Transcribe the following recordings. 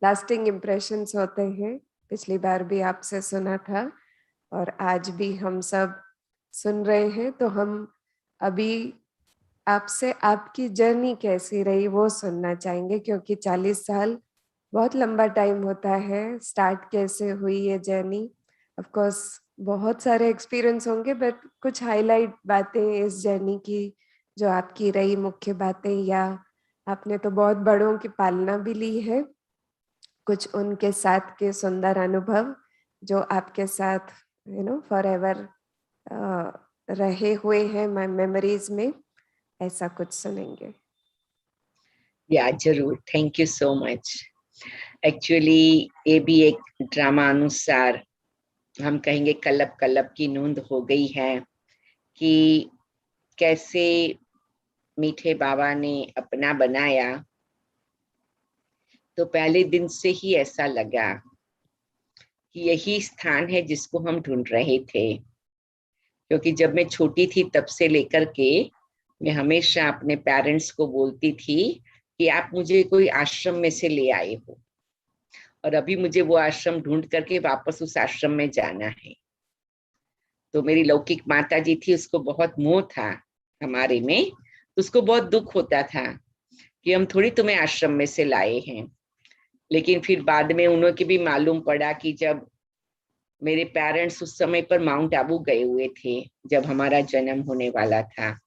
Lasting impressions होते हैं। पिछली बार भी आपसे सुना था और आज भी हम सब सुन रहे हैं, तो हम अभी आपसे आपकी जर्नी कैसी रही वो सुनना चाहेंगे, क्योंकि 40 साल बहुत लंबा टाइम होता है। स्टार्ट कैसे हुई ये जर्नी? ऑफ कोर्स बहुत सारे एक्सपीरियंस होंगे, बट कुछ हाईलाइट बातें इस जर्नी की जो आपकी रही, मुख्य बातें, या आपने तो बहुत बड़ों की पालना भी ली है, कुछ उनके साथ के सुंदर अनुभव जो आपके साथ फॉर एवर रहे हुए हैं मेमोरीज में, ऐसा कुछ सुनेंगे। या जरूर, thank you so much. Actually ये भी एक ड्रामा अनुसार हम कहेंगे कलब कलब की नूंद हो गई है कि कैसे मीठे बाबा ने अपना बनाया। तो पहले दिन से ही ऐसा लगा कि यही स्थान है जिसको हम ढूंढ रहे थे, क्योंकि जब मैं छोटी थी तब से लेकर के मैं हमेशा अपने पेरेंट्स को बोलती थी कि आप मुझे कोई आश्रम में से ले आए हो और अभी मुझे वो आश्रम ढूंढ करके वापस उस आश्रम में जाना है। तो मेरी लौकिक माता जी थी, उसको बहुत मोह था हमारे में, तो उसको बहुत दुख होता था कि हम थोड़ी तुम्हें आश्रम में से लाए हैं। लेकिन फिर बाद में उन्हें के भी मालूम पड़ा कि जब मेरे पेरेंट्स उस समय पर माउंट आबू गए हुए थे जब हमारा जन्म होने वाला था,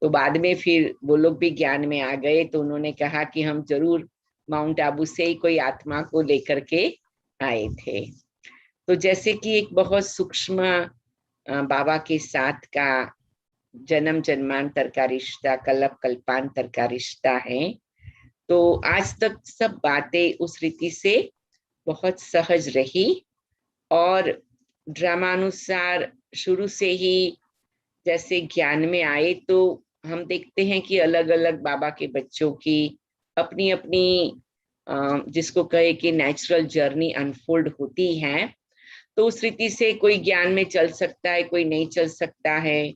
तो बाद में फिर वो लोग भी ज्ञान में आ गए, तो उन्होंने कहा कि हम जरूर माउंट आबू से ही कोई आत्मा को लेकर के आए थे। तो जैसे कि एक बहुत सूक्ष्म बाबा के साथ का जन्म जन्मांतर का रिश्ता, कल्प कल्पांतर का रिश्ता है, तो आज तक सब बातें उस रीति से बहुत सहज रही। और ड्रामानुसार शुरू से ही जैसे ज्ञान में आए तो हम देखते हैं कि अलग अलग बाबा के बच्चों की अपनी अपनी जिसको कहे कि नेचुरल जर्नी अनफोल्ड होती है। तो उस रीति से कोई ज्ञान में चल सकता है, कोई नहीं चल सकता है।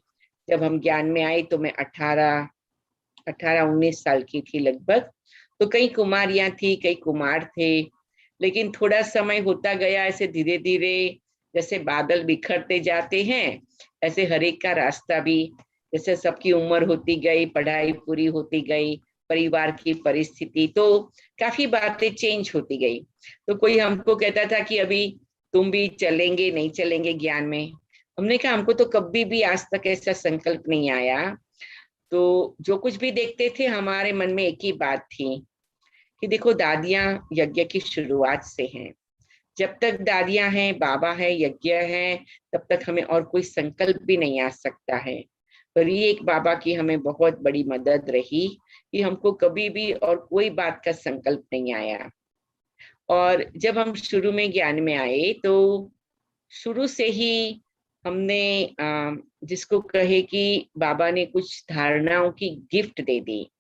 जब हम ज्ञान में आए तो मैं 18-19 साल की थी लगभग। तो कई कुमारियां थी, कई कुमार थे, लेकिन थोड़ा समय होता गया ऐसे धीरे धीरे, जैसे बादल बिखरते जाते हैं ऐसे हर एक का रास्ता भी, जैसे सबकी उम्र होती गई, पढ़ाई पूरी होती गई, परिवार की परिस्थिति, तो काफी बातें चेंज होती गई। तो कोई हमको कहता था कि अभी तुम भी चलेंगे नहीं चलेंगे ज्ञान में। हमने कहा हमको तो कभी भी आज तक ऐसा संकल्प नहीं आया। तो जो कुछ भी देखते थे हमारे मन में एक ही बात थी कि देखो दादियां यज्ञ की शुरुआत से हैं, जब तक दादियां हैं, बाबा है, यज्ञ है, तब तक हमें और कोई संकल्प भी नहीं आ सकता है। पर ये एक बाबा की हमें बहुत बड़ी मदद रही कि हमको कभी भी और कोई बात का संकल्प नहीं आया। और जब हम शुरू में ज्ञान में आए तो शुरू से ही हमने जिसको कहे कि बाबा ने कुछ धारणाओं की गिफ्ट दे दी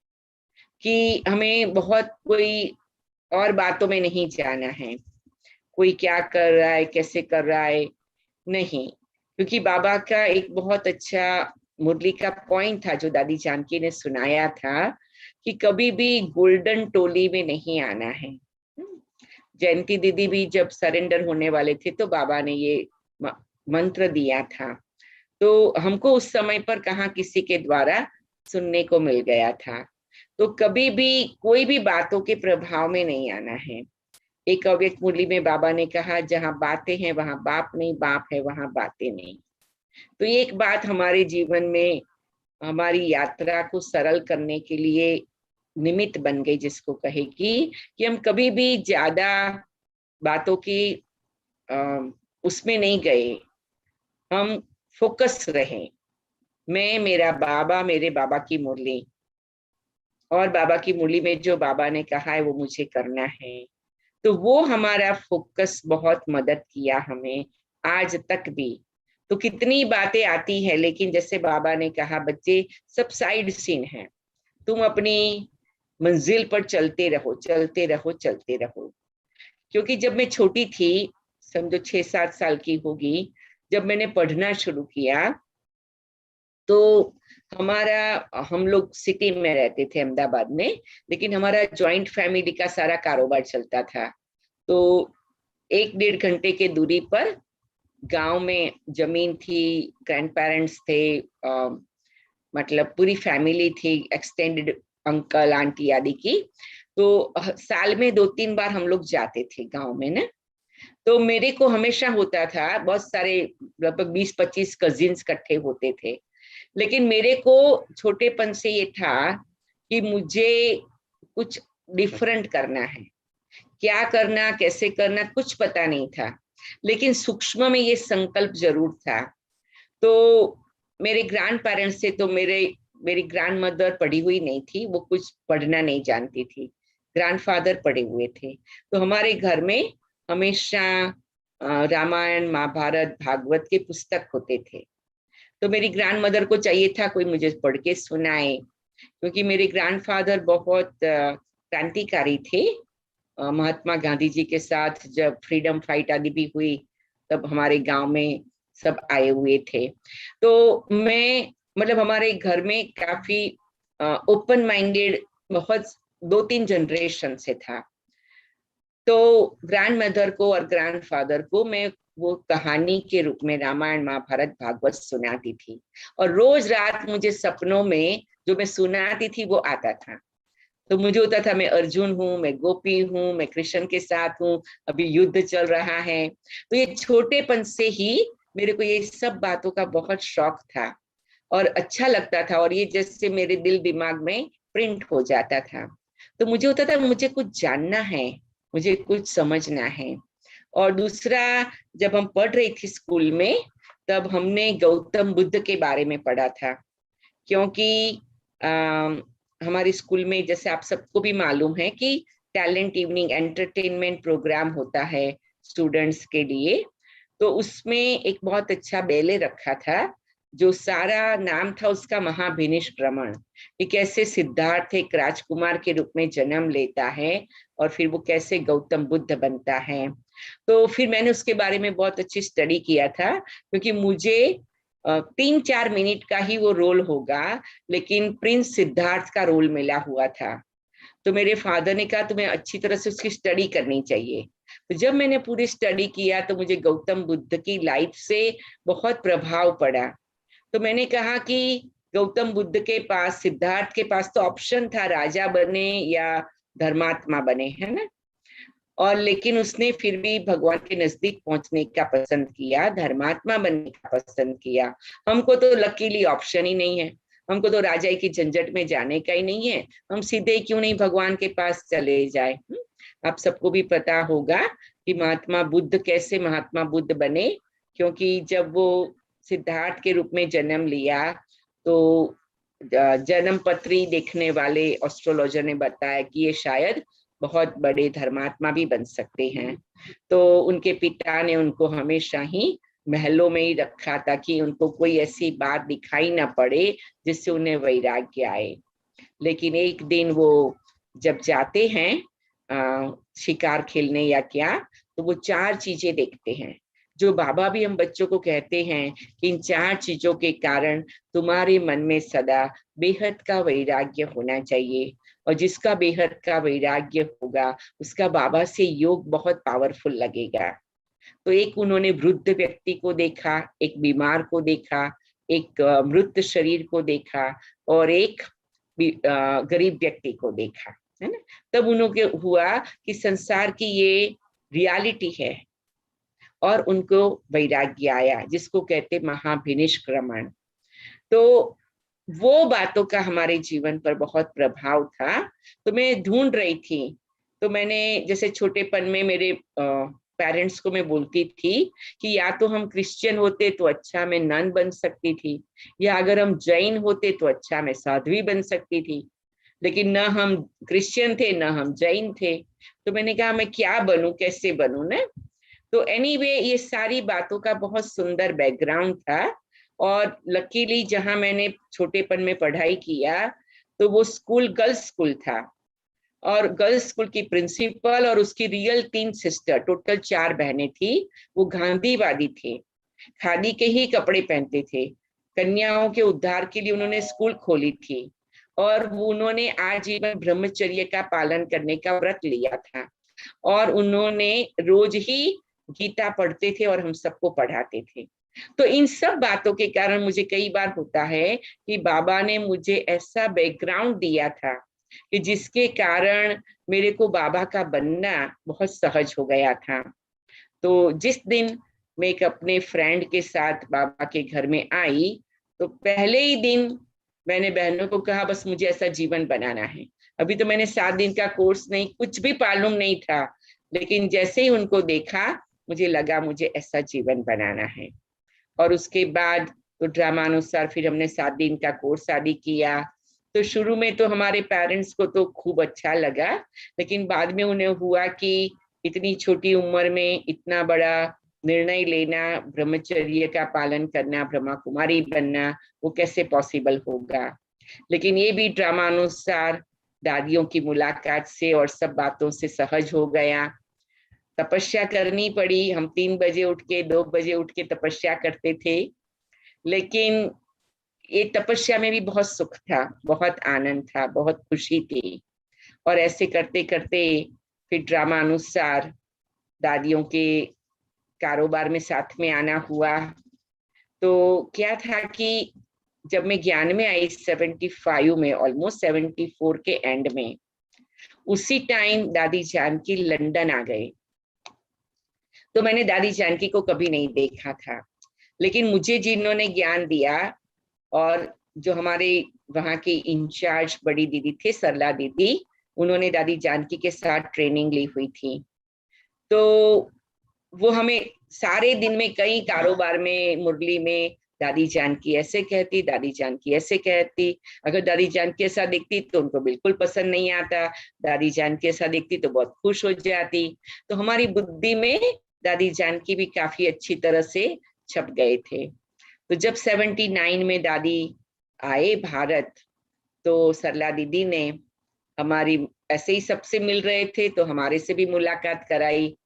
कि हमें बहुत कोई और बातों में नहीं जाना है, कोई क्या कर रहा है, कैसे कर रहा है, नहीं। क्योंकि बाबा का एक बहुत अच्छा मुरली का पॉइंट था जो दादी जानकी ने सुनाया था कि कभी भी गोल्डन टोली में नहीं आना है। जयंती दीदी भी जब सरेंडर होने वाले थे तो बाबा ने ये मंत्र दिया था, तो हमको उस समय पर कहाँ किसी के द्वारा सुनने को मिल गया था। तो कभी भी कोई भी बातों के प्रभाव में नहीं आना है। एक अव्यक्त मुरली में बाबा ने कहा जहां बातें हैं वहां बाप नहीं, बाप है वहां बातें नहीं। तो ये एक बात हमारे जीवन में हमारी यात्रा को सरल करने के लिए निमित्त बन गई, जिसको कहेगी कि हम कभी भी ज्यादा बातों की उसमें नहीं गए, हम फोकस रहे। मैं, मेरा बाबा, मेरे बाबा की मुरली, और बाबा की मुरली में जो बाबा ने कहा है वो मुझे करना है। तो वो हमारा फोकस बहुत मदद किया हमें आज तक भी। तो कितनी बातें आती है, लेकिन जैसे बाबा ने कहा बच्चे सब साइड सीन है, तुम अपनी मंजिल पर चलते रहो, चलते रहो, चलते रहो। क्योंकि जब मैं छोटी थी, समझो 6-7 साल की होगी, जब मैंने पढ़ना शुरू किया तो हम लोग सिटी में रहते थे अहमदाबाद में, लेकिन हमारा जॉइंट फैमिली का सारा कारोबार चलता था। तो 1-1.5 घंटे के दूरी पर गांव में जमीन थी, ग्रैंड पेरेंट्स थे, मतलब पूरी फैमिली थी, एक्सटेंडेड अंकल आंटी आदि की। तो साल में 2-3 बार हम लोग जाते थे गांव में ना। तो मेरे को हमेशा होता था, बहुत सारे लगभग 20-25 कजिन्स इकट्ठे होते थे, लेकिन मेरे को छोटेपन से ये था कि मुझे कुछ डिफरेंट करना है। क्या करना, कैसे करना, कुछ पता नहीं था, लेकिन सूक्ष्म में ये संकल्प जरूर था। तो मेरे ग्रैंड पेरेंट्स से, तो मेरी ग्रैंड मदर पढ़ी हुई नहीं थी, वो कुछ पढ़ना नहीं जानती थी। ग्रैंडफादर पढ़े हुए थे। तो हमारे घर में हमेशा रामायण, महाभारत, भागवत के पुस्तक होते थे। तो मेरी ग्रैंड मदर को चाहिए था कोई मुझे पढ़ के सुनाए, क्योंकि मेरे ग्रैंडफादर बहुत क्रांतिकारी थे। महात्मा गांधी जी के साथ जब फ्रीडम फाइट आदि भी हुई, तब हमारे गांव में सब आए हुए थे। तो मैं, मतलब हमारे घर में काफी ओपन माइंडेड, बहुत 2-3 जनरेशन से था। तो ग्रैंड मदर को और ग्रैंडफादर को मैं वो कहानी के रूप में रामायण, महाभारत, भागवत सुनाती थी। और रोज रात मुझे सपनों में जो मैं सुनाती थी वो आता था। तो मुझे होता था मैं अर्जुन हूँ, मैं गोपी हूँ, मैं कृष्ण के साथ हूँ, अभी युद्ध चल रहा है। तो ये छोटेपन से ही मेरे को ये सब बातों का बहुत शौक था और अच्छा लगता था, और ये जैसे मेरे दिल दिमाग में प्रिंट हो जाता था। तो मुझे होता था मुझे कुछ जानना है, मुझे कुछ समझना है। और दूसरा, जब हम पढ़ रही थी स्कूल में, तब हमने गौतम बुद्ध के बारे में पढ़ा था। क्योंकि हमारे स्कूल में, जैसे आप सबको भी मालूम है कि टैलेंट इवनिंग एंटरटेनमेंट प्रोग्राम होता है स्टूडेंट्स के लिए। तो उसमें एक बहुत अच्छा बैले रखा था, जो सारा नाम था उसका महाभिनिष्क्रमण, कि कैसे सिद्धार्थ एक राजकुमार के रूप में जन्म लेता है और फिर वो कैसे गौतम बुद्ध बनता है। तो फिर मैंने उसके बारे में बहुत अच्छी स्टडी किया था, क्योंकि मुझे 3-4 मिनट का ही वो रोल होगा, लेकिन प्रिंस सिद्धार्थ का रोल मिला हुआ था। तो मेरे फादर ने कहा तुम्हें अच्छी तरह से उसकी स्टडी करनी चाहिए। तो जब मैंने पूरी स्टडी किया तो मुझे गौतम बुद्ध की लाइफ से बहुत प्रभाव पड़ा। तो मैंने कहा कि गौतम बुद्ध के पास, सिद्धार्थ के पास तो ऑप्शन था राजा बने या धर्मात्मा बने, है ना। और लेकिन उसने फिर भी भगवान के नजदीक पहुंचने का पसंद किया, धर्मात्मा बनने का पसंद किया। हमको तो लकीली ऑप्शन ही नहीं है, हमको तो राजा की झंझट में जाने का ही नहीं है, हम सीधे क्यों नहीं भगवान के पास चले जाए। आप सबको भी पता होगा कि महात्मा बुद्ध कैसे महात्मा बुद्ध बने, क्योंकि जब वो सिद्धार्थ के रूप में जन्म लिया तो जन्म पत्री देखने वाले एस्ट्रोलॉजर ने बताया कि ये शायद बहुत बड़े धर्मात्मा भी बन सकते हैं। तो उनके पिता ने उनको हमेशा ही महलों में ही रखा, ताकि उनको कोई ऐसी बात दिखाई ना पड़े जिससे उन्हें वैराग्य आए। लेकिन एक दिन वो जब जाते हैं शिकार खेलने या क्या, तो वो 4 चीजें देखते हैं, जो बाबा भी हम बच्चों को कहते हैं कि इन 4 चीजों के कारण तुम्हारे मन में सदा बेहद का वैराग्य होना चाहिए, और जिसका बेहद का वैराग्य होगा उसका बाबा से योग बहुत पावरफुल लगेगा। तो एक उन्होंने वृद्ध व्यक्ति को देखा, एक बीमार को देखा, एक मृत शरीर को देखा, और एक गरीब व्यक्ति को देखा, है ना। तब उन्होंने हुआ कि संसार की ये रियलिटी है, और उनको वैराग्य आया, जिसको कहते महाभिनिष्क्रमण। तो वो बातों का हमारे जीवन पर बहुत प्रभाव था। तो मैं ढूंढ रही थी, तो मैंने जैसे छोटेपन में मेरे पेरेंट्स को मैं बोलती थी कि या तो हम क्रिश्चियन होते तो अच्छा मैं नन बन सकती थी, या अगर हम जैन होते तो अच्छा मैं साध्वी बन सकती थी। लेकिन न हम क्रिश्चियन थे न हम जैन थे। तो मैंने कहा मैं क्या बनूं, कैसे बनूं ना। तो एनीवे ये सारी बातों का बहुत सुंदर बैकग्राउंड था। और लकीली जहां मैंने छोटेपन में पढ़ाई किया, तो वो स्कूल गर्ल्स स्कूल था, और गर्ल्स स्कूल की प्रिंसिपल और उसकी रियल 3 सिस्टर, टोटल 4 बहनें थी। वो गांधीवादी थे, खादी के ही कपड़े पहनते थे, कन्याओं के उद्धार के लिए उन्होंने स्कूल खोली थी और उन्होंने आजीवन ब्रह्मचर्य का पालन करने का व्रत लिया था और उन्होंने रोज ही गीता पढ़ते थे और हम सबको पढ़ाते थे। तो इन सब बातों के कारण मुझे कई बार होता है कि बाबा ने मुझे ऐसा बैकग्राउंड दिया था कि जिसके कारण मेरे को बाबा का बनना बहुत सहज हो गया था। तो जिस दिन मैं एक अपने फ्रेंड के साथ बाबा के घर में आई, तो पहले ही दिन मैंने बहनों को कहा बस मुझे ऐसा जीवन बनाना है। अभी तो मैंने 7 दिन का कोर्स नहीं, कुछ भी मालूम नहीं था, लेकिन जैसे ही उनको देखा मुझे लगा मुझे ऐसा जीवन बनाना है। और उसके बाद तो ड्रामानुसार फिर हमने 7 दिन का कोर्स आदि किया। तो शुरू में तो हमारे पेरेंट्स को तो खूब अच्छा लगा, लेकिन बाद में उन्हें हुआ कि इतनी छोटी उम्र में इतना बड़ा निर्णय लेना, ब्रह्मचर्य का पालन करना, ब्रह्मा कुमारी बनना, वो कैसे पॉसिबल होगा। लेकिन ये भी ड्रामानुसार दादियों की मुलाकात से और सब बातों से सहज हो गया। तपस्या करनी पड़ी, हम 3 बजे उठ के 2 बजे उठ के तपस्या करते थे, लेकिन ये तपस्या में भी बहुत सुख था, बहुत आनंद था, बहुत खुशी थी। और ऐसे करते करते फिर ड्रामा अनुसार दादियों के कारोबार में साथ में आना हुआ। तो क्या था कि जब मैं ज्ञान में आई 75 में, ऑलमोस्ट 74 के एंड में, उसी टाइम दादी जानकी लंदन आ गए। तो मैंने दादी जानकी को कभी नहीं देखा था, लेकिन मुझे जिन्होंने ज्ञान दिया और जो हमारे वहाँ के इंचार्ज बड़ी दीदी थे, सरला दीदी, उन्होंने दादी जानकी के साथ ट्रेनिंग ली हुई थी। तो वो हमें सारे दिन में कई कारोबार में, मुरली में दादी जानकी ऐसे कहती, दादी जानकी ऐसे कहती। अगर दादी जानकी ऐसा दिखती तो उनको बिल्कुल पसंद नहीं आता, दादी जानकी ऐसा दिखती तो बहुत खुश हो जाती। तो हमारी बुद्धि में दादी जानकी भी काफी अच्छी तरह से छप गए थे। तो जब 79 में दादी आए भारत, तो सरला दीदी ने हमारी, ऐसे ही सबसे मिल रहे थे तो हमारे से भी मुलाकात कराई।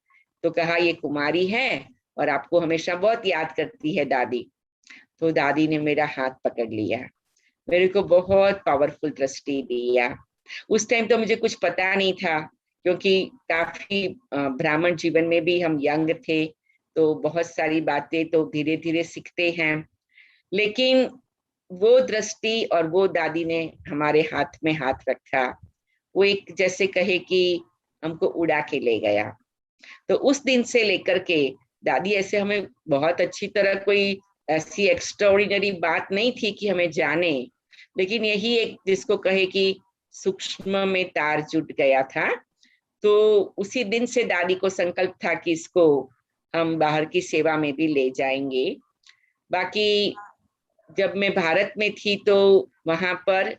तो कहा ये कुमारी है और आपको हमेशा बहुत याद करती है दादी। तो दादी ने मेरा हाथ पकड़ लिया, मेरे को बहुत पावरफुल दृष्टि दिया। उस टाइम तो मुझे कुछ पता नहीं था, क्योंकि काफी ब्राह्मण जीवन में भी हम यंग थे, तो बहुत सारी बातें तो धीरे धीरे सीखते हैं। लेकिन वो दृष्टि और वो दादी ने हमारे हाथ में हाथ रखा, वो एक जैसे कहे कि हमको उड़ा के ले गया। तो उस दिन से लेकर के दादी ऐसे हमें बहुत अच्छी तरह, कोई ऐसी एक्स्ट्राऑर्डिनरी बात नहीं थी कि हमें जाने, लेकिन यही एक जिसको कहे कि सूक्ष्म में तार जुट गया था। तो उसी दिन से दादी को संकल्प था कि इसको हम बाहर की सेवा में भी ले जाएंगे। बाकी जब मैं भारत में थी तो वहां पर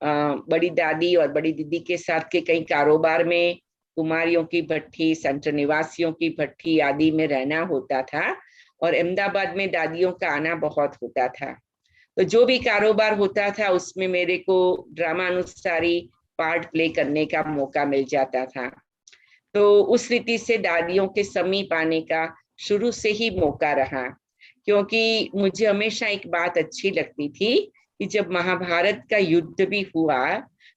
बड़ी दादी और बड़ी दीदी के साथ के कई कारोबार में कुमारियों की भट्ठी, सेंटर निवासियों की भट्ठी आदि में रहना होता था, और अहमदाबाद में दादियों का आना बहुत होता था। तो जो भी कारोबार होता था उसमें मेरे को ड्रामा अनुसारी पार्ट प्ले करने का मौका मिल जाता था। तो उस रीति से दादियों के समीप आने का शुरू से ही मौका रहा, क्योंकि मुझे हमेशा एक बात अच्छी लगती थी कि जब महाभारत का युद्ध भी हुआ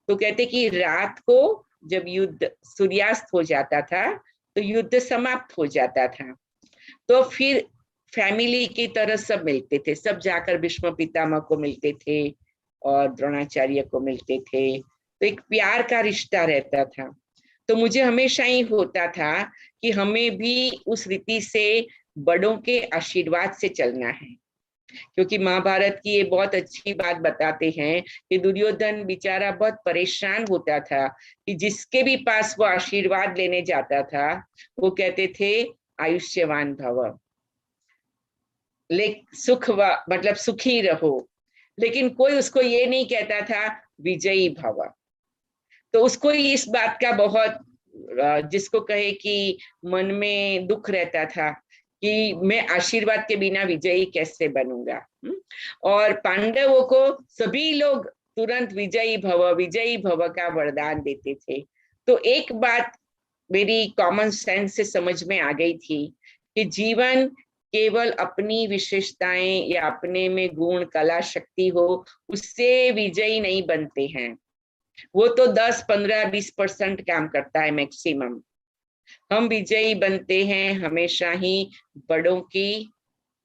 तो कहते कि रात को जब युद्ध सूर्यास्त हो जाता था तो युद्ध समाप्त हो जाता था। तो फिर फैमिली की तरह सब मिलते थे, सब जाकर भीष्म पितामह को मिलते थे और द्रोणाचार्य को मिलते थे। तो एक प्यार का रिश्ता रहता था। तो मुझे हमेशा ही होता था कि हमें भी उस रीति से बड़ों के आशीर्वाद से चलना है, क्योंकि महाभारत की ये बहुत अच्छी बात बताते हैं कि दुर्योधन बेचारा बहुत परेशान होता था कि जिसके भी पास वो आशीर्वाद लेने जाता था वो कहते थे आयुष्यवान भव, सुख मतलब सुखी रहो, लेकिन कोई उसको ये नहीं कहता था विजयी भव। तो उसको इस बात का बहुत, जिसको कहे कि मन में दुख रहता था कि मैं आशीर्वाद के बिना विजयी कैसे बनूंगा। और पांडवों को सभी लोग तुरंत विजयी भव का वरदान देते थे। तो एक बात मेरी कॉमन सेंस से समझ में आ गई थी कि जीवन केवल अपनी विशेषताएं या अपने में गुण कला शक्ति हो उससे विजयी नहीं बनते हैं। वो तो 10, 15, 20% काम करता है मैक्सिमम। हम विजयी बनते हैं हमेशा ही बड़ों की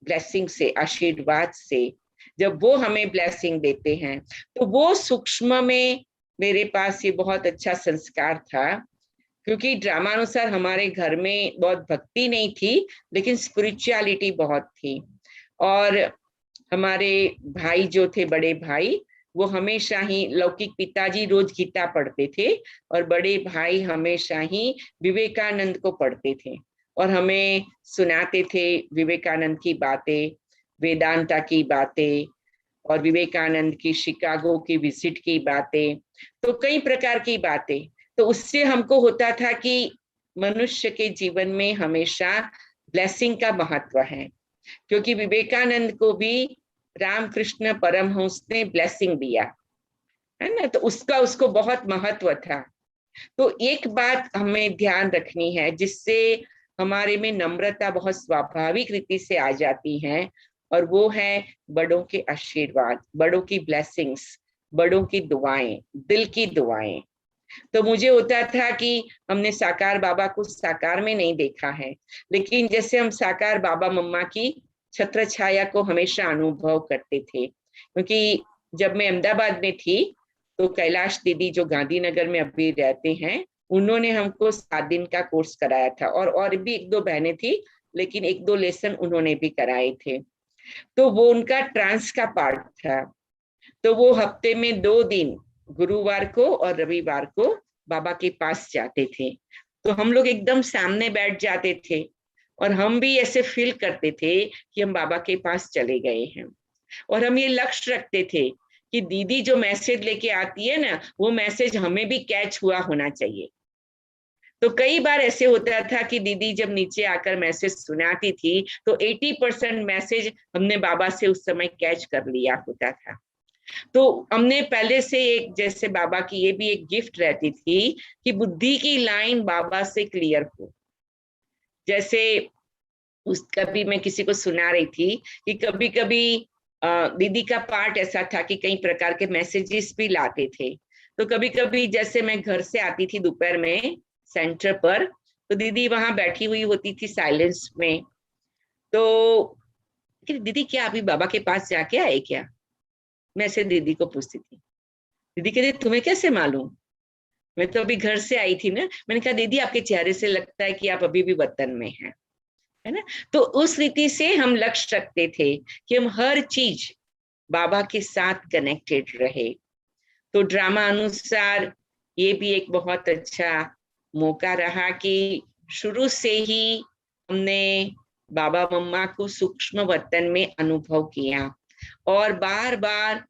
ब्लेसिंग से, आशीर्वाद से। जब वो हमें ब्लेसिंग देते हैं तो वो सूक्ष्म में मेरे पास ये बहुत अच्छा संस्कार था, क्योंकि ड्रामानुसार हमारे घर में बहुत भक्ति नहीं थी लेकिन स्पिरिचुअलिटी बहुत थी। और हमारे भाई जो थे, बड़े भाई, वो हमेशा ही लौकिक पिताजी रोज गीता पढ़ते थे और बड़े भाई हमेशा ही विवेकानंद को पढ़ते थे और हमें सुनाते थे विवेकानंद की बातें, वेदांता की बातें और विवेकानंद की शिकागो की विजिट की बातें, तो कई प्रकार की बातें। तो उससे हमको होता था कि मनुष्य के जीवन में हमेशा ब्लेसिंग का महत्व है, क्योंकि विवेकानंद को भी रामकृष्ण परमहंस ने ब्लेसिंग दिया है ना, तो उसका उसको बहुत महत्व था। तो एक बात हमें ध्यान रखनी है जिससे हमारे में नम्रता बहुत स्वाभाविक रीति से आ जाती है, और वो है बड़ों के आशीर्वाद, बड़ों की ब्लेसिंग्स, बड़ों की दुआएं, दिल की दुआएं। तो मुझे होता था कि हमने साकार बाबा को साकार में नहीं देखा है, लेकिन जैसे हम साकार बाबा मम्मा की छत्र छाया को हमेशा अनुभव करते थे। क्योंकि जब मैं अहमदाबाद में थी तो कैलाश दीदी जो गांधीनगर में अभी रहते हैं, उन्होंने हमको 7 दिन का कोर्स कराया था, और भी 1-2 बहनें थी, लेकिन 1-2 लेसन उन्होंने भी कराए थे। तो वो उनका ट्रांस का पार्ट था। तो वो हफ्ते में 2 दिन, गुरुवार को और रविवार को, बाबा के पास जाते थे। तो हम लोग एकदम सामने बैठ जाते थे और हम भी ऐसे फील करते थे कि हम बाबा के पास चले गए हैं। और हम ये लक्ष्य रखते थे कि दीदी जो मैसेज लेके आती है ना, वो मैसेज हमें भी कैच हुआ होना चाहिए। तो कई बार ऐसे होता था कि दीदी जब नीचे आकर मैसेज सुनाती थी तो 80% मैसेज हमने बाबा से उस समय कैच कर लिया होता था। तो हमने पहले से एक, जैसे बाबा की ये भी एक गिफ्ट रहती थी कि बुद्धि की लाइन बाबा से क्लियर हो। जैसे उस कभी मैं किसी को सुना रही थी कि कभी कभी दीदी का पार्ट ऐसा था कि कई प्रकार के मैसेजेस भी लाते थे। तो कभी कभी जैसे मैं घर से आती थी दोपहर में सेंटर पर, तो दीदी वहां बैठी हुई होती थी साइलेंस में। तो दीदी क्या अभी बाबा के पास जाके आए क्या, मैं ऐसे दीदी को पूछती थी। दीदी कहती तुम्हें कैसे मालूम, मैं तो अभी घर से आई थी ना। मैंने कहा दीदी आपके चेहरे से लगता है कि आप अभी भी वतन में हैं, है ना। तो उस रीति से हम लक्ष्य रखते थे कि हम हर चीज बाबा के साथ कनेक्टेड रहे। तो ड्रामा अनुसार ये भी एक बहुत अच्छा मौका रहा कि शुरू से ही हमने बाबा मम्मा को सूक्ष्म वतन में अनुभव किया, और बार बार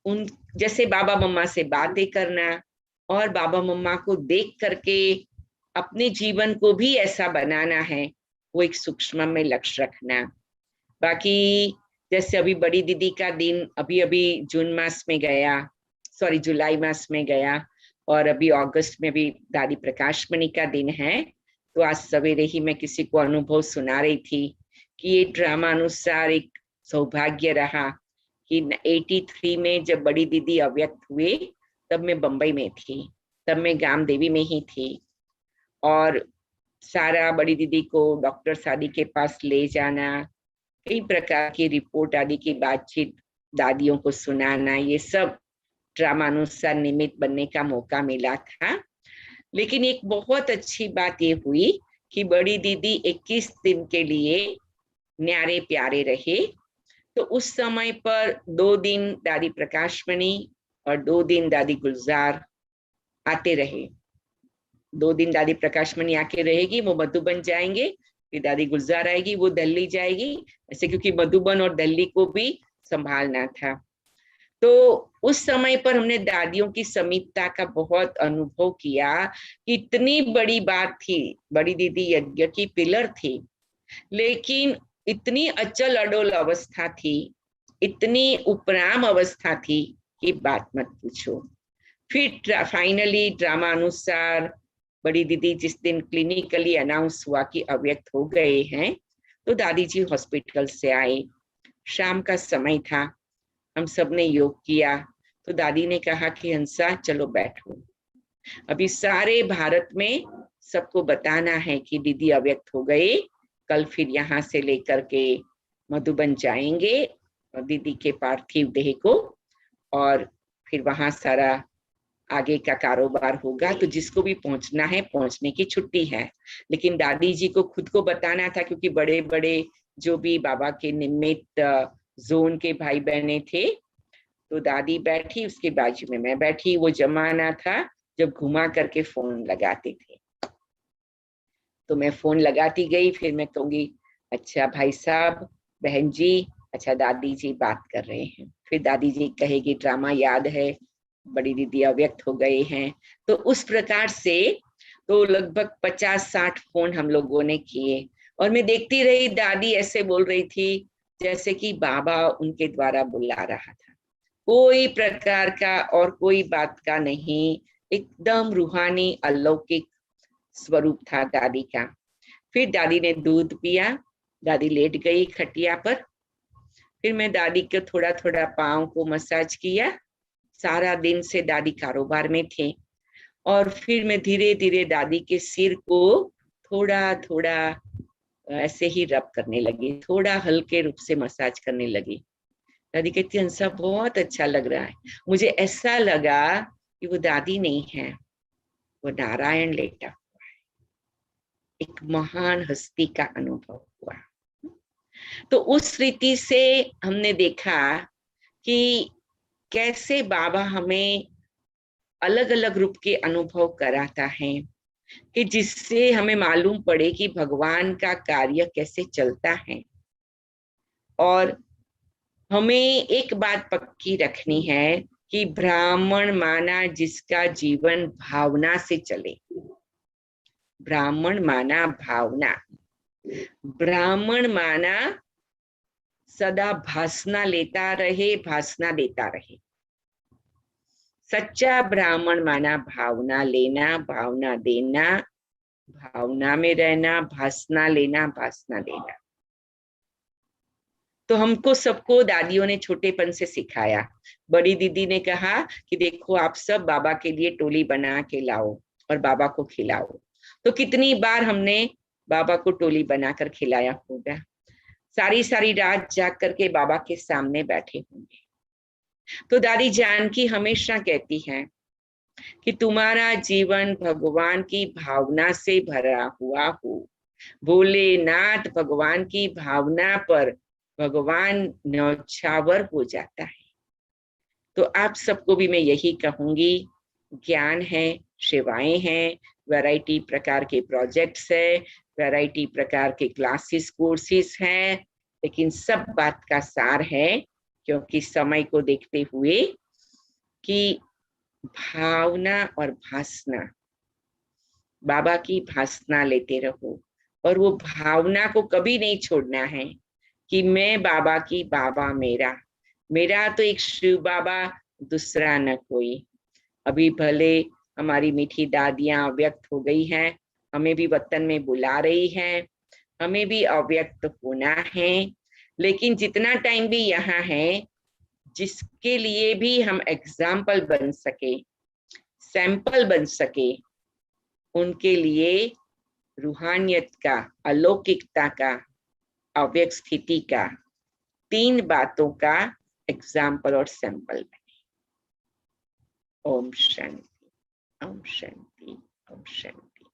उन जैसे बाबा मम्मा से बातें करना और बाबा मम्मा को देख करके अपने जीवन को भी ऐसा बनाना है, वो एक सूक्ष्म में लक्ष्य रखना। बाकी जैसे अभी बड़ी दीदी का दिन अभी अभी जून मास में गया, सॉरी जुलाई मास में गया, और अभी अगस्त में भी दादी प्रकाश मणि का दिन है। तो आज सवेरे ही मैं किसी को अनुभव सुना रही थी कि ये ड्रामा अनुसार एक सौभाग्य रहा कि 83 में जब बड़ी दीदी अव्यक्त हुए तब मैं बंबई में थी, तब मैं गाम देवी में ही थी। और सारा बड़ी दीदी को डॉक्टर सादी के पास ले जाना, कई प्रकार की रिपोर्ट आदि की बातचीत दादियों को सुनाना, ये सब ड्रामानुसार निमित्त बनने का मौका मिला था। लेकिन एक बहुत अच्छी बात ये हुई कि बड़ी दीदी 21 दिन के लिए न्यारे प्यारे रहे। तो उस समय पर 2 दिन दादी प्रकाशमणि और 2 दिन दादी गुलजार आते रहे। 2 दिन दादी प्रकाशमणि आके रहेगी, वो मधुबन जाएंगे, फिर दादी गुलजार आएगी, वो दिल्ली जाएगी, ऐसे क्योंकि मधुबन और दिल्ली को भी संभालना था। तो उस समय पर हमने दादियों की समीपता का बहुत अनुभव किया कि इतनी बड़ी बात थी, बड़ी दीदी यज्ञ की पिलर थी, लेकिन इतनी अचल अडोल अवस्था थी, इतनी उपराम अवस्था थी कि बात मत पूछो। फिर फाइनली ड्रामा अनुसार बड़ी दीदी जिस दिन क्लिनिकली अनाउंस हुआ कि अव्यक्त हो गए हैं, तो दादी जी हॉस्पिटल से आए, शाम का समय था, हम सब ने योग किया। तो दादी ने कहा कि हंसा चलो बैठो, अभी सारे भारत में सबको बताना है कि दीदी अव्यक्त हो गए, कल फिर यहाँ से लेकर के मधुबन जाएंगे दीदी के पार्थिव देह को, और फिर वहां सारा आगे का कारोबार होगा। तो जिसको भी पहुंचना है पहुंचने की छुट्टी है। लेकिन दादी जी को खुद को बताना था, क्योंकि बड़े बड़े जो भी बाबा के निमित्त जोन के भाई बहने थे, तो दादी बैठी, उसके बाजू में मैं बैठी। वो जमाना था जब घुमा करके फोन लगाते थे, तो मैं फोन लगाती गई, फिर मैं कहूंगी अच्छा भाई साहब, बहन जी, अच्छा दादी जी बात कर रहे हैं। फिर दादी जी कहेगी ड्रामा याद है, बड़ी दीदी अव्यक्त हो गए हैं। तो उस प्रकार से तो लगभग 50-60 फोन हम लोगों ने किए, और मैं देखती रही दादी ऐसे बोल रही थी जैसे कि बाबा उनके द्वारा बुला रहा था। कोई प्रकार का और कोई बात का नहीं, एकदम रूहानी अलौकिक स्वरूप था दादी का। फिर दादी ने दूध पिया, दादी लेट गई खटिया पर, फिर मैं दादी के थोड़ा थोड़ा पाँव को मसाज किया। सारा दिन से दादी कारोबार में थे, और फिर मैं धीरे धीरे दादी के सिर को थोड़ा थोड़ा ऐसे ही रब करने लगी, थोड़ा हल्के रूप से मसाज करने लगी। दादी कहती हंसा बहुत अच्छा लग रहा है। मुझे ऐसा लगा कि वो दादी नहीं है, वो नारायण लेटा हुआ है। एक महान हस्ती का अनुभव हुआ। तो उस रीति से हमने देखा कि कैसे बाबा हमें अलग अलग रूप के अनुभव कराता है, कि जिससे हमें मालूम पड़े कि भगवान का कार्य कैसे चलता है। और हमें एक बात पक्की रखनी है कि ब्राह्मण माना जिसका जीवन भावना से चले, ब्राह्मण माना भावना, ब्राह्मण माना सदा भासना लेता रहे, भासना देता रहे। सच्चा ब्राह्मण माना भावना लेना, भावना देना, भावना में रहना, भासना लेना, भासना देना। तो हमको सबको दादियों ने छोटेपन से सिखाया। बड़ी दीदी ने कहा कि देखो आप सब बाबा के लिए टोली बना के लाओ और बाबा को खिलाओ। तो कितनी बार हमने बाबा को टोली बनाकर खिलाया होगा, सारी सारी रात जाग करके बाबा के सामने बैठे होंगे। तो दादी जानकी हमेशा कहती हैं कि तुम्हारा जीवन भगवान की भावना से भरा हुआ हो। भोलेनाथ भगवान की भावना पर भगवान न्यौछावर हो जाता है। तो आप सबको भी मैं यही कहूंगी, ज्ञान है, सेवाएं हैं, वैरायटी प्रकार के प्रोजेक्ट्स है, वैरायटी प्रकार के क्लासेस कोर्सेस हैं, लेकिन सब बात का सार है, क्योंकि समय को देखते हुए, कि भावना और भासना, बाबा की भासना लेते रहो, और वो भावना को कभी नहीं छोड़ना है कि मैं बाबा की, बाबा मेरा, मेरा तो एक शिव बाबा, दूसरा न कोई। अभी भले हमारी मीठी दादियां अव्यक्त हो गई हैं, हमें भी वतन में बुला रही हैं, हमें भी अव्यक्त होना है, लेकिन जितना टाइम भी यहाँ है, जिसके लिए भी हम एग्जाम्पल बन सके, सैंपल बन सके, उनके लिए रूहानियत का, अलौकिकता का, अव्यक्त स्थिति का, 3 बातों का एग्जाम्पल और सैंपल बने। ओम शांति, ओम शांति, ओम शांति।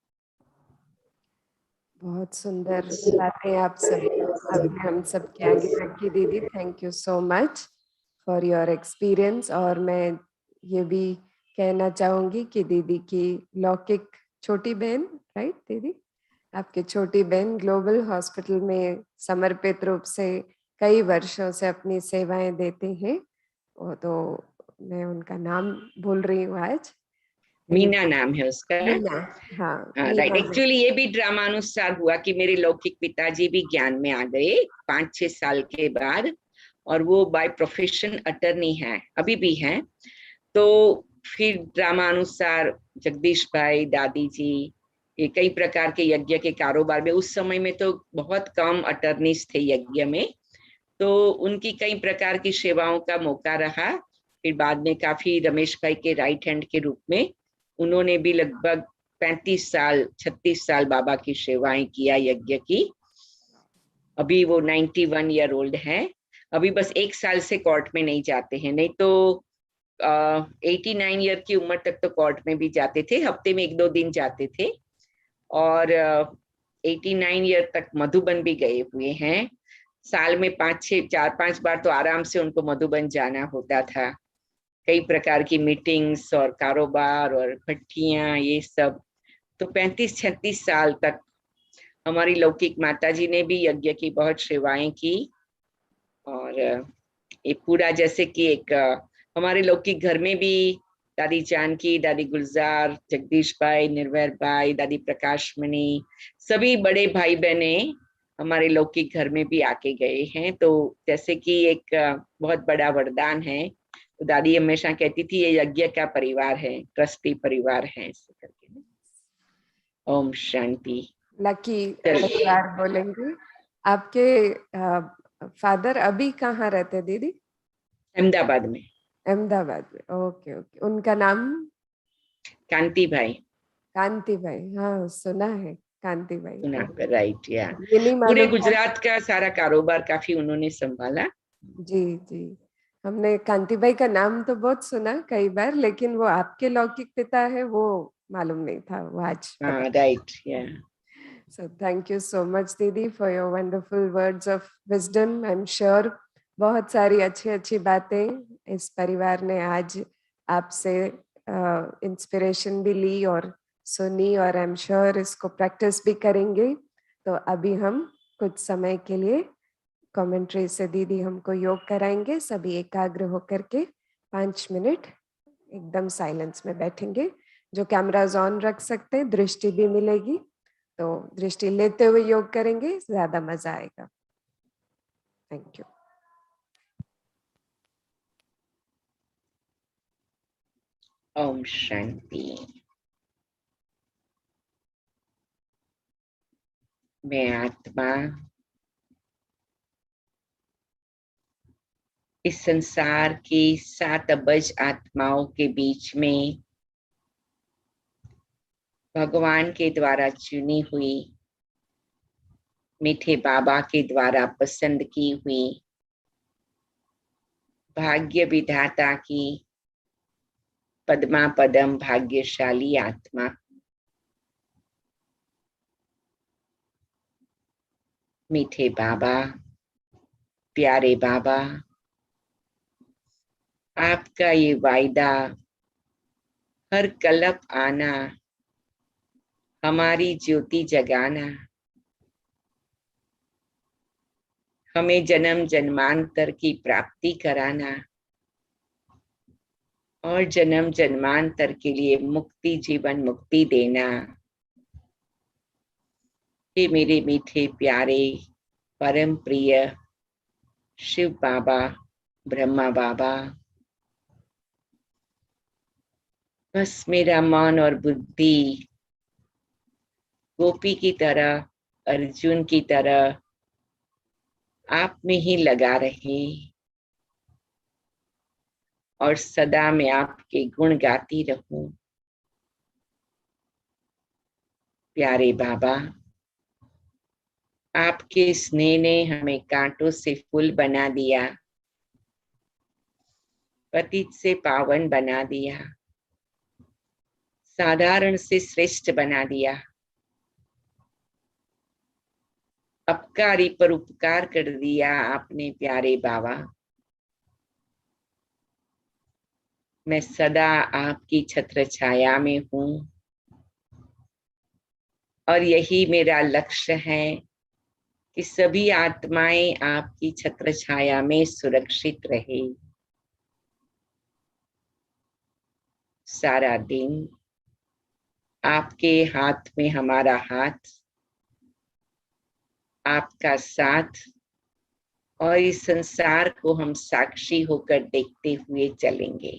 बहुत सुंदर बातें आप सब आपने हम सब के आगे रखी दीदी। Thank you so much for your experience. और मैं ये भी कहना चाहूंगी कि दीदी की लौकिक छोटी बहन, राइट दीदी, आपकी छोटी बहन ग्लोबल हॉस्पिटल में समर्पित रूप से कई वर्षों से अपनी सेवाएं देते हैं। वो तो मैं उनका नाम भूल रही हूँ आज। मीना नाम है उसका। मीना, हाँ राइट। मीना। एक्चुअली ये भी ड्रामानुसार हुआ कि मेरे लौकिक पिताजी भी ज्ञान में आ गए 5-6 साल के बाद, और वो बाय प्रोफेशन अटर्नी है, अभी भी हैं। तो फिर ड्रामानुसार जगदीश भाई, दादी जी, ये कई प्रकार के यज्ञ के कारोबार में, उस समय में तो बहुत कम अटर्नीज थे यज्ञ में, तो उनकी कई प्रकार की सेवाओं का मौका रहा। फिर बाद में काफी रमेश भाई के राइट हैंड के रूप में उन्होंने भी लगभग 35 साल 36 साल बाबा की सेवाएं किया यज्ञ की। अभी वो 91 ईयर ओल्ड हैं। अभी बस 1 साल से कोर्ट में नहीं जाते हैं, नहीं तो 89 ईयर की उम्र तक तो कोर्ट में भी जाते थे, हफ्ते में 1-2 दिन जाते थे। और 89 ईयर तक मधुबन भी गए हुए हैं। साल में 4-5 बार तो आराम से उनको मधुबन जाना होता था, कई प्रकार की मीटिंग्स और कारोबार और भट्टियां ये सब। तो 35-36 साल तक हमारी लौकिक माता जी ने भी यज्ञ की बहुत सेवाएं की। और ये पूरा जैसे कि एक हमारे लौकिक घर में भी दादी जानकी, दादी गुलजार, जगदीश भाई, निर्भर भाई, दादी प्रकाशमणि, सभी बड़े भाई बहने हमारे लौकिक घर में भी आके गए हैं। तो जैसे कि एक बहुत बड़ा वरदान है। तो दादी हमेशा कहती थी ये यज्ञ का परिवार है, ट्रस्टी परिवार है, ऐसे करके। ओम शांति। लकी परिवार बोलेंगे। आपके फादर अभी कहाँ रहते दीदी? अहमदाबाद में। अहमदाबाद में, ओके ओके। उनका नाम? कांति भाई। कांति भाई, हाँ सुना है कांति भाई। सुना, राइट, या ये नहीं पूरे मालूम था। गुजरात का सारा कारोबार काफी उन्होंने संभाला। जी जी, हमने कांति भाई का नाम तो बहुत सुना कई बार, लेकिन वो आपके लौकिक पिता है वो मालूम नहीं था, वो आज पता। हाँ, राइट, या। So thank you so much Didi for your wonderful words of wisdom. I'm sure बहुत सारी अच्छी अच्छी बातें इस परिवार ने आज आपसे इंस्पिरेशन भी ली और सुनी, और आई एम श्योर इसको प्रैक्टिस भी करेंगे। तो अभी हम कुछ समय के लिए कमेंट्री से दीदी हमको योग कराएंगे। सभी एकाग्र होकर के 5 मिनट एकदम साइलेंस में बैठेंगे। जो कैमराज ऑन रख सकते हैं, दृष्टि भी मिलेगी, तो दृष्टि लेते हुए योग करेंगे, ज्यादा मजा आएगा। Thank you. ओम शांति। मैं आत्मा इस संसार की 7 अबज आत्माओं के बीच में भगवान के द्वारा चुनी हुई, मीठे बाबा के द्वारा पसंद की हुई, भाग्य विधाता की पद्मा पदम भाग्यशाली आत्मा। मीठे बाबा, प्यारे बाबा, आपका ये वायदा हर कल्प आना, हमारी ज्योति जगाना, हमें जन्म जन्मांतर की प्राप्ति कराना और जन्म जन्मांतर के लिए मुक्ति, जीवन मुक्ति देना। हे मेरे मीठे प्यारे परम प्रिय शिव बाबा, ब्रह्मा बाबा, बस मेरा मन और बुद्धि गोपी की तरह, अर्जुन की तरह आप में ही लगा रहे और सदा मैं आपके गुण गाती रहूं। प्यारे बाबा, आपके स्नेह ने हमें कांटों से फूल बना दिया, पतित से पावन बना दिया, साधारण से श्रेष्ठ बना दिया, अपकारी पर उपकार कर दिया आपने प्यारे बाबा। मैं सदा आपकी छत्र छाया में हूं और यही मेरा लक्ष्य है कि सभी आत्माएं आपकी छत्र छाया में सुरक्षित रहे। सारा दिन आपके हाथ में हमारा हाथ, आपका साथ, और इस संसार को हम साक्षी होकर देखते हुए चलेंगे।